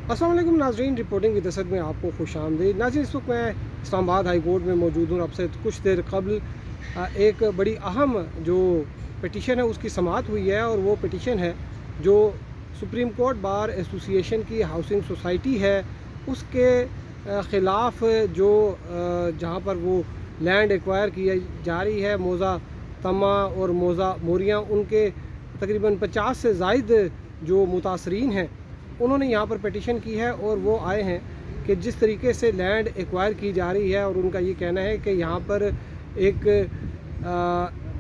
अस्सलाम वालेकुम नाज़रीन, रिपोर्टिंग विद असद में आपको खुश आमदीद। नाज़रीन, इस वक्त मैं इस्लामाबाद हाई कोर्ट में मौजूद हूँ। आपसे कुछ देर कबल एक बड़ी अहम जो पिटीशन है उसकी समाअत हुई है, और वो पिटीशन है जो सुप्रीम कोर्ट बार एसोसिएशन की हाउसिंग सोसाइटी है उसके ख़िलाफ़, जो जहाँ पर वो लैंड एक्वायर की जा रही है, मौज़ा तमा और मौज़ा मोरियाँ, उनके तकरीबन 50 से ज़ायद जो मुतासरीन हैं उन्होंने यहाँ पर पिटीशन की है। और वो आए हैं कि जिस तरीके से लैंड एक्वायर की जा रही है, और उनका ये कहना है कि यहाँ पर एक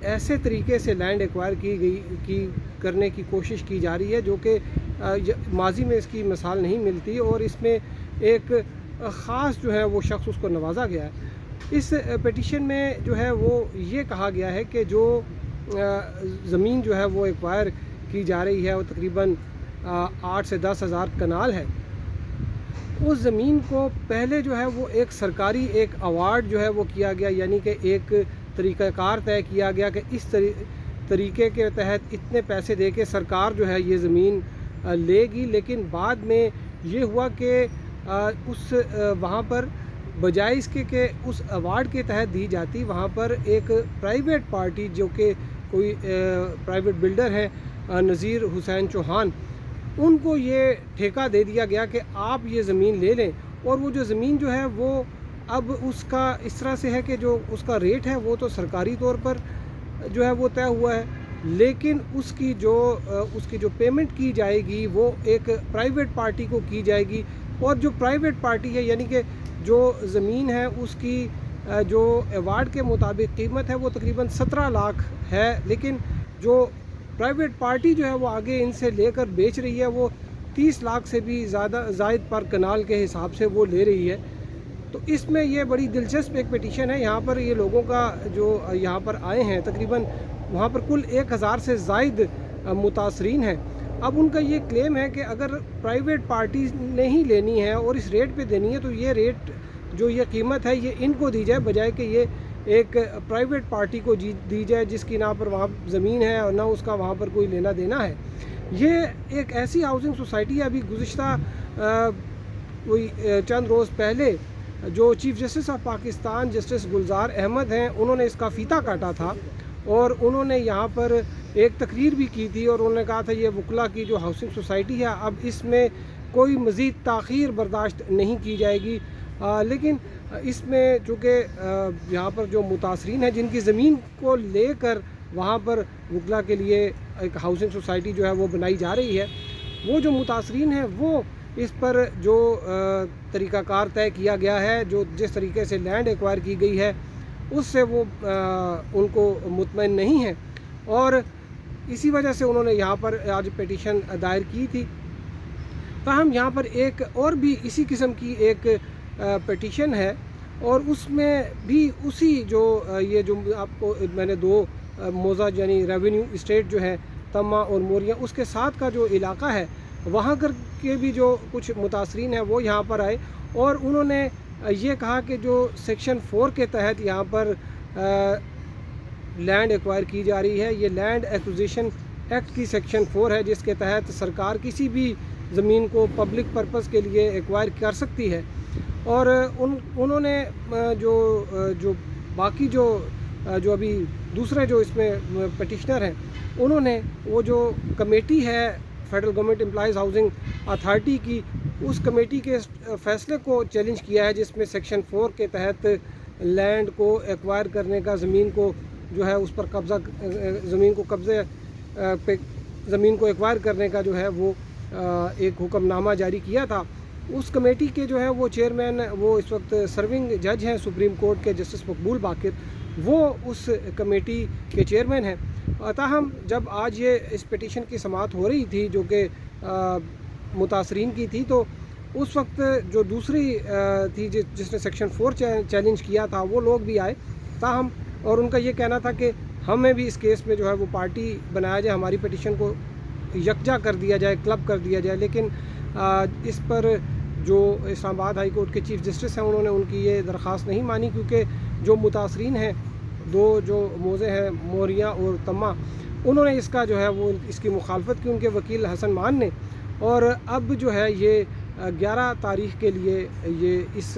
ऐसे तरीके से लैंड एक्वायर की करने की कोशिश की जा रही है जो कि माजी में इसकी मिसाल नहीं मिलती, और इसमें एक ख़ास जो है वो शख्स उसको नवाजा गया है। इस पिटीशन में जो है वो ये कहा गया है कि जो ज़मीन जो है वो एक्वायर की जा रही है वो तकरीबन 8 से 10 हज़ार कनाल है। उस ज़मीन को पहले जो है वो एक सरकारी एक अवार्ड जो है वो किया गया, यानी कि एक तरीक़ाकार तय किया गया कि इस तरीके के तहत इतने पैसे दे के सरकार जो है ये ज़मीन लेगी। लेकिन बाद में ये हुआ कि उस वहाँ पर बजाय इसके कि उस अवार्ड के तहत दी जाती, वहाँ पर एक प्राइवेट पार्टी जो कि कोई प्राइवेट बिल्डर है, नज़ीर हुसैन चौहान, उनको ये ठेका दे दिया गया कि आप ये ज़मीन ले लें। और वो जो ज़मीन जो है वो अब उसका इस तरह से है कि जो उसका रेट है वो तो सरकारी तौर पर जो है वो तय हुआ है, लेकिन उसकी जो पेमेंट की जाएगी वो एक प्राइवेट पार्टी को की जाएगी। और जो प्राइवेट पार्टी है, यानी कि जो ज़मीन है उसकी जो अवार्ड के मुताबिक कीमत है वो तकरीबन 17 लाख है, लेकिन जो प्राइवेट पार्टी जो है वो आगे इनसे लेकर बेच रही है वो 30 लाख से भी ज़्यादा ज़ायद पर कनाल के हिसाब से वो ले रही है। तो इसमें ये बड़ी दिलचस्प एक पिटीशन है। यहाँ पर ये लोगों का जो यहाँ पर आए हैं तकरीबन वहाँ पर कुल 1000 से ज़ायद मुतासरीन हैं। अब उनका ये क्लेम है कि अगर प्राइवेट पार्टी ने ही लेनी है और इस रेट पे देनी है तो ये रेट जो ये कीमत है ये इनको दी जाए, बजाय कि ये एक प्राइवेट पार्टी को दी जाए जिसकी ना पर वहाँ ज़मीन है और ना उसका वहाँ पर कोई लेना देना है। ये एक ऐसी हाउसिंग सोसाइटी है, अभी गुज़िश्ता कोई चंद रोज़ पहले जो chief justice of Pakistan justice Gulzar Ahmed हैं उन्होंने इसका फ़ीता काटा था, और उन्होंने यहाँ पर एक तकरीर भी की थी, और उन्होंने कहा था ये वकला की जो हाउसिंग सोसाइटी है अब इसमें कोई मज़ीद ताख़ीर बर्दाश्त नहीं की जाएगी। लेकिन इसमें चूँकि यहाँ पर जो मुतासरीन हैं जिनकी ज़मीन को लेकर वहाँ पर वकला के लिए एक हाउसिंग सोसाइटी जो है वो बनाई जा रही है, वो जो मुतासरीन हैं वो इस पर जो तरीक़ाकार तय किया गया है, जो जिस तरीके से लैंड एक्वायर की गई है उससे वो उनको मुतमईन नहीं है, और इसी वजह से उन्होंने यहाँ पर आज पिटीशन दायर की थी। ताहम यहाँ पर एक और भी इसी किस्म की एक पिटीशन है, और उसमें भी उसी जो ये जो आपको मैंने दो मौज़ा यानी रेवेन्यू इस्टेट जो है तमा और मोरियाँ उसके साथ का जो इलाका है वहाँ कर के भी जो कुछ मुतासरीन हैं वो यहाँ पर आए, और उन्होंने ये कहा कि जो सेक्शन 4 के तहत यहाँ पर लैंड एक्वायर की जा रही है, ये लैंड एक्विजिशन एक्ट की सेक्शन 4 है जिसके तहत सरकार किसी भी ज़मीन को पब्लिक पर्पस के लिए एक्वायर कर सकती है। और उन्होंने जो बाकी जो अभी दूसरे जो इसमें पटिशनर हैं उन्होंने वो जो कमेटी है federal government employees housing authority की, उस कमेटी के फ़ैसले को चैलेंज किया है जिसमें सेक्शन 4 के तहत लैंड को एक्वायर करने का, ज़मीन को जो है उस पर कब्ज़ा, ज़मीन को कब्ज़े पे ज़मीन को एक्वायर करने का जो है वो एक हुक्मनामा जारी किया था। उस कमेटी के जो है वो चेयरमैन वो इस वक्त सर्विंग जज हैं सुप्रीम कोर्ट के जस्टिस मकबूल बाकिर, वो उस कमेटी के चेयरमैन हैं। ताहम जब आज ये इस पिटीशन की समाअत हो रही थी जो कि मुतासरीन की थी, तो उस वक्त जो दूसरी थी जिसने सेक्शन 4 चैलेंज किया था वो लोग भी आए ताहम, और उनका ये कहना था कि हमें भी इस केस में जो है वो पार्टी बनाया जाए, हमारी पिटीशन को यकजा कर दिया जाए, क्लब कर दिया जाए। लेकिन इस पर जो इस्लामाबाद हाई कोर्ट के चीफ़ जस्टिस हैं उन्होंने उनकी ये दरख्वास्त नहीं मानी, क्योंकि जो मुतासरीन हैं दो जो मौज़े हैं मोरियाँ और तमा, उन्होंने इसका जो है वो इसकी मुखालफत की, उनके वकील हसन मान ने। और अब जो है ये 11 تاریخ کے لیے یہ اس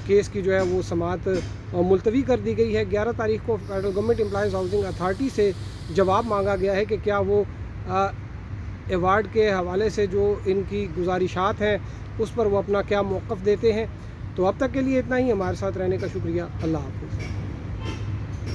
کیس کی جو ہے وہ سماعت ملتوی کر دی گئی ہے۔ 11 تاریخ کو federal government employees housing authority سے جواب مانگا گیا ہے کہ کیا وہ ایوارڈ کے حوالے سے جو ان کی گزارشات ہیں اس پر وہ اپنا کیا موقف دیتے ہیں۔ تو اب تک کے لیے اتنا ہی، ہمارے ساتھ رہنے کا شکریہ، اللہ حافظ۔